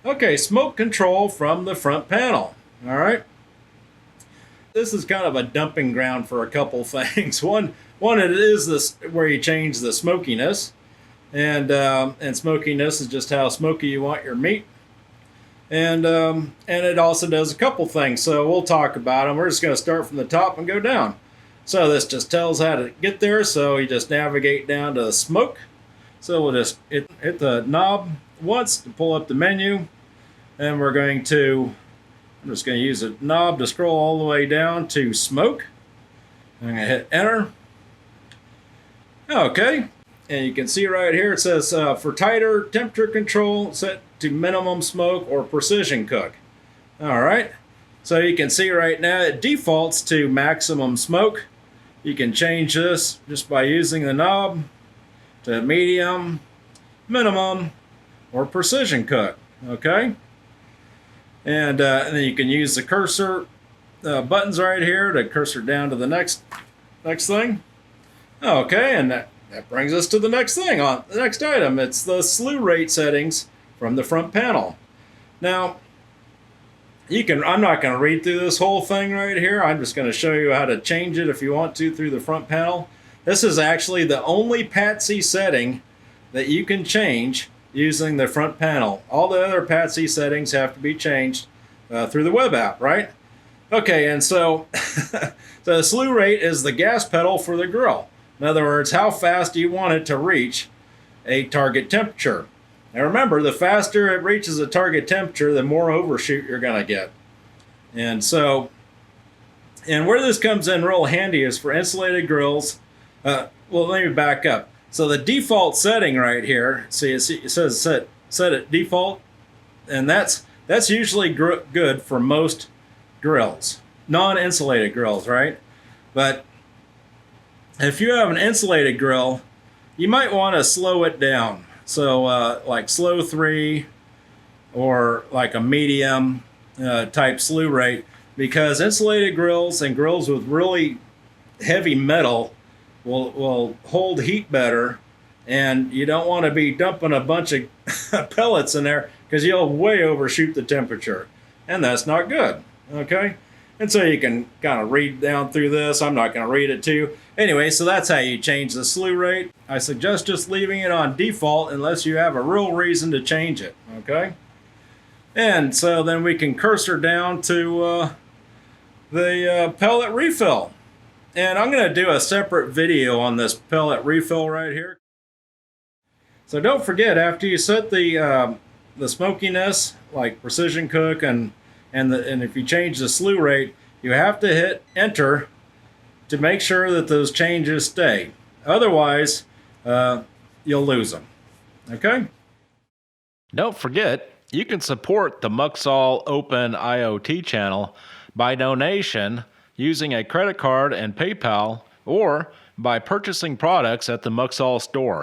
Okay, smoke control from the front panel. All right. This is kind of a dumping ground for a couple things. One, it is this where you change the smokiness, and smokiness is just how smoky you want your meat. And it also does a couple things. So we'll talk about them. We're just going to start from the top and go down. So this just tells how to get there. So you just navigate down to smoke. So we'll just hit the knob once to pull up the menu, and I'm just going to use a knob to scroll all the way down to smoke. I'm going to hit enter. Okay, and you can see right here it says for tighter temperature control, set to minimum smoke or precision cook. All right, so you can see right now it defaults to maximum smoke. You can change this just by using the knob to medium, minimum, or precision cook. Okay, and then you can use the cursor buttons right here to cursor down to the next thing. Okay, and that brings us to the next thing on the next item. It's the slew rate settings from the front panel. Now, I'm not going to read through this whole thing right here. I'm just going to show you how to change it if you want to through the front panel. This is actually the only PATC setting that you can change using the front panel. All the other PATC settings have to be changed through the web app, right? Okay, and so the slew rate is the gas pedal for the grill. In other words, how fast do you want it to reach a target temperature? Now remember, the faster it reaches a target temperature, the more overshoot you're going to get. And where this comes in real handy is for insulated grills. Well, let me back up. So the default setting right here, see, it says set at default, and that's usually good for most grills, non-insulated grills, right? But if you have an insulated grill, you might want to slow it down. So like slow 3 or like a medium type slew rate, because insulated grills and grills with really heavy metal will hold heat better, and you don't want to be dumping a bunch of pellets in there because you'll way overshoot the temperature, and that's not good. Okay, and so you can kind of read down through this. I'm not going to read it to you. Anyway, so that's how you change the slew rate. I suggest just leaving it on default unless you have a real reason to change it. Okay, and so then we can cursor down to the pellet refill. And I'm going to do a separate video on this pellet refill right here. So don't forget, after you set the smokiness, like precision cook, and if you change the slew rate, you have to hit enter to make sure that those changes stay. Otherwise, you'll lose them. Okay? Don't forget, you can support the Muxall Open IoT channel by donation using a credit card and PayPal, or by purchasing products at the Muxall store.